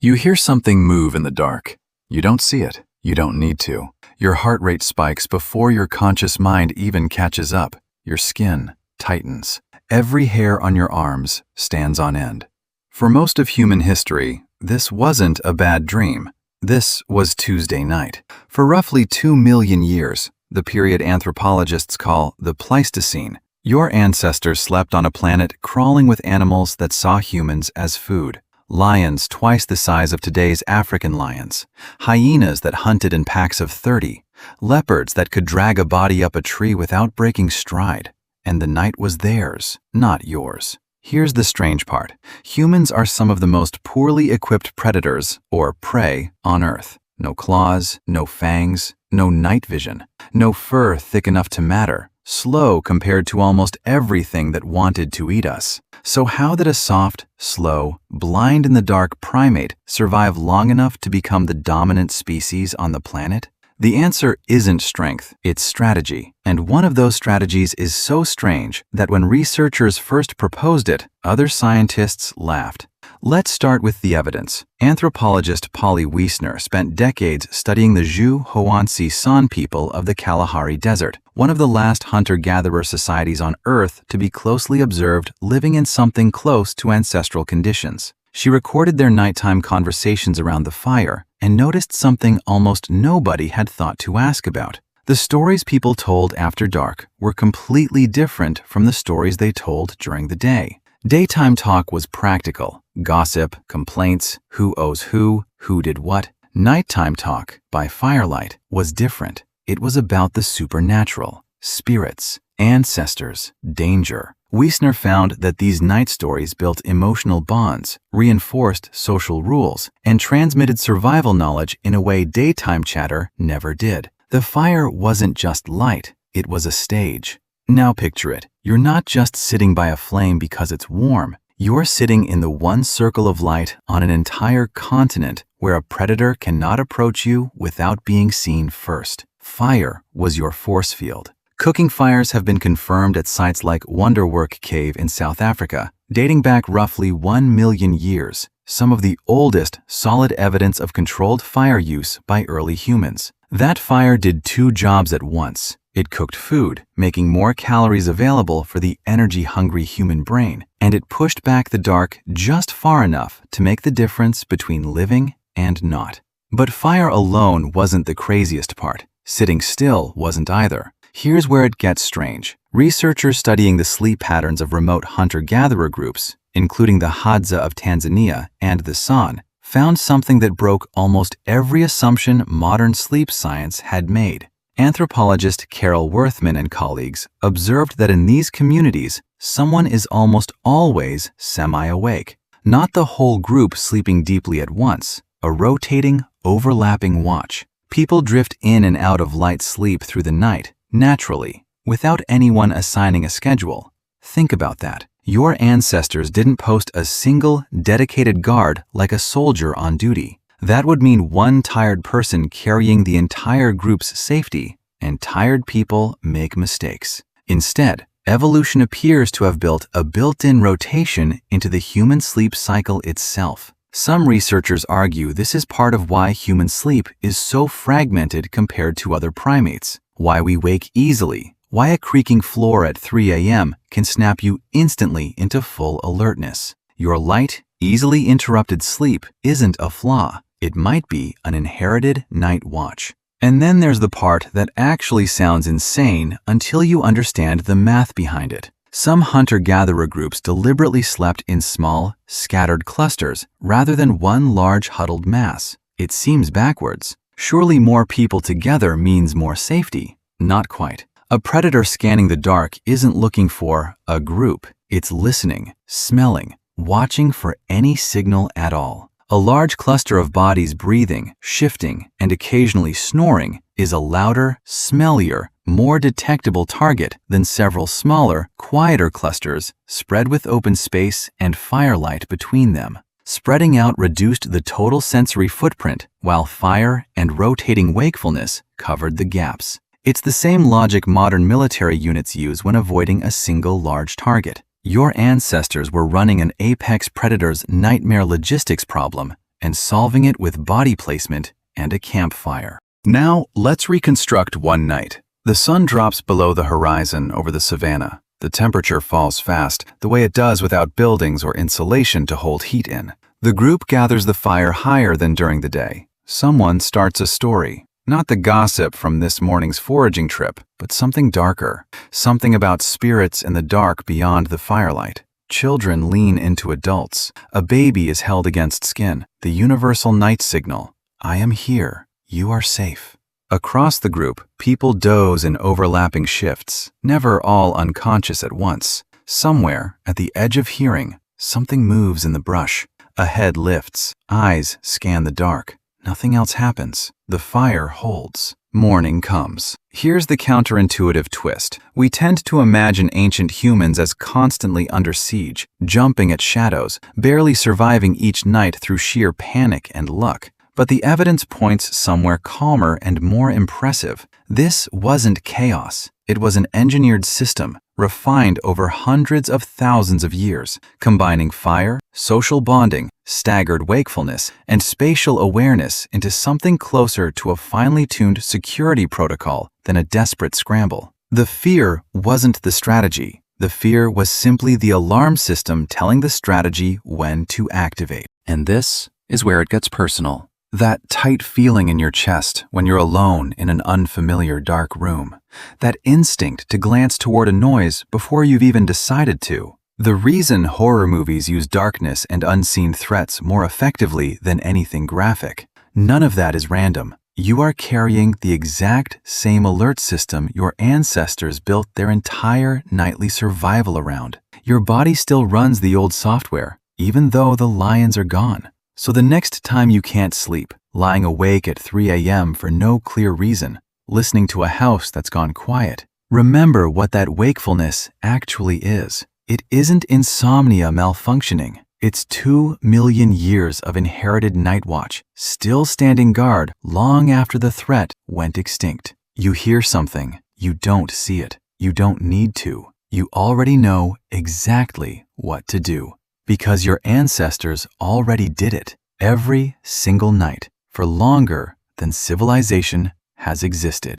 You hear something move in the dark. You don't see it. You don't need to. Your heart rate spikes before your conscious mind even catches up. Your skin tightens. Every hair on your arms stands on end. For most of human history, this wasn't a bad dream. This was Tuesday night. For roughly 2 million years, the period anthropologists call the Pleistocene, your ancestors slept on a planet crawling with animals that saw humans as food. Lions twice the size of today's African lions, hyenas that hunted in packs of 30, leopards that could drag a body up a tree without breaking stride. And the night was theirs, not yours. Here's the strange part. Humans are some of the most poorly equipped predators, or prey, on Earth. No claws, no fangs, no night vision, no fur thick enough to matter, slow compared to almost everything that wanted to eat us. So how did a soft, slow, blind-in-the-dark primate survive long enough to become the dominant species on the planet? The answer isn't strength, it's strategy. And one of those strategies is so strange that when researchers first proposed it, other scientists laughed. Let's start with the evidence. Anthropologist Polly Wiesner spent decades studying the Zhu-Hoansi San people of the Kalahari Desert, one of the last hunter-gatherer societies on Earth to be closely observed living in something close to ancestral conditions. She recorded their nighttime conversations around the fire and noticed something almost nobody had thought to ask about. The stories people told after dark were completely different from the stories they told during the day. Daytime talk was practical, gossip, complaints, who owes who did what. Nighttime talk, by firelight, was different. It was about the supernatural, spirits, ancestors, danger. Wiesner found that these night stories built emotional bonds, reinforced social rules, and transmitted survival knowledge in a way daytime chatter never did. The fire wasn't just light, it was a stage. Now picture it. You're not just sitting by a flame because it's warm. You're sitting in the one circle of light on an entire continent where a predator cannot approach you without being seen first. Fire was your force field. Cooking fires have been confirmed at sites like Wonderwork Cave in South Africa, dating back roughly 1 million years, some of the oldest solid evidence of controlled fire use by early humans. That fire did 2 jobs at once. It cooked food, making more calories available for the energy-hungry human brain, and it pushed back the dark just far enough to make the difference between living and not. But fire alone wasn't the craziest part. Sitting still wasn't either. Here's where it gets strange. Researchers studying the sleep patterns of remote hunter-gatherer groups, including the Hadza of Tanzania and the San, found something that broke almost every assumption modern sleep science had made. Anthropologist Carol Worthman and colleagues observed that in these communities, someone is almost always semi-awake. Not the whole group sleeping deeply at once, a rotating, overlapping watch. People drift in and out of light sleep through the night, naturally, without anyone assigning a schedule. Think about that. Your ancestors didn't post a single dedicated guard like a soldier on duty. That would mean one tired person carrying the entire group's safety, and tired people make mistakes. Instead, evolution appears to have built a built-in rotation into the human sleep cycle itself. Some researchers argue this is part of why human sleep is so fragmented compared to other primates, why we wake easily, why a creaking floor at 3 a.m. can snap you instantly into full alertness. Your light, easily interrupted sleep isn't a flaw. It might be an inherited night watch. And then there's the part that actually sounds insane until you understand the math behind it. Some hunter-gatherer groups deliberately slept in small, scattered clusters rather than one large huddled mass. It seems backwards. Surely more people together means more safety. Not quite. A predator scanning the dark isn't looking for a group. It's listening, smelling, watching for any signal at all. A large cluster of bodies breathing, shifting, and occasionally snoring is a louder, smellier, more detectable target than several smaller, quieter clusters spread with open space and firelight between them. Spreading out reduced the total sensory footprint, while fire and rotating wakefulness covered the gaps. It's the same logic modern military units use when avoiding a single large target. Your ancestors were running an apex predator's nightmare logistics problem, and solving it with body placement and a campfire. Now, let's reconstruct one night. The sun drops below the horizon over the savannah. The temperature falls fast, the way it does without buildings or insulation to hold heat in. The group gathers the fire higher than during the day. Someone starts a story. Not the gossip from this morning's foraging trip, but something darker. Something about spirits in the dark beyond the firelight. Children lean into adults. A baby is held against skin. The universal night signal. I am here. You are safe. Across the group, people doze in overlapping shifts, never all unconscious at once. Somewhere, at the edge of hearing, something moves in the brush. A head lifts. Eyes scan the dark. Nothing else happens. The fire holds. Morning comes. Here's the counterintuitive twist. We tend to imagine ancient humans as constantly under siege, jumping at shadows, barely surviving each night through sheer panic and luck. But the evidence points somewhere calmer and more impressive. This wasn't chaos. It was an engineered system, refined over hundreds of thousands of years, combining fire, social bonding, staggered wakefulness, and spatial awareness into something closer to a finely tuned security protocol than a desperate scramble. The fear wasn't the strategy. The fear was simply the alarm system telling the strategy when to activate. And this is where it gets personal. That tight feeling in your chest when you're alone in an unfamiliar dark room. That instinct to glance toward a noise before you've even decided to. The reason horror movies use darkness and unseen threats more effectively than anything graphic. None of that is random. You are carrying the exact same alert system your ancestors built their entire nightly survival around. Your body still runs the old software, even though the lions are gone. So the next time you can't sleep, lying awake at 3 a.m. for no clear reason, listening to a house that's gone quiet, remember what that wakefulness actually is. It isn't insomnia malfunctioning. It's 2 million years of inherited night watch, still standing guard long after the threat went extinct. You hear something, you don't see it. You don't need to. You already know exactly what to do. Because your ancestors already did it every single night for longer than civilization has existed.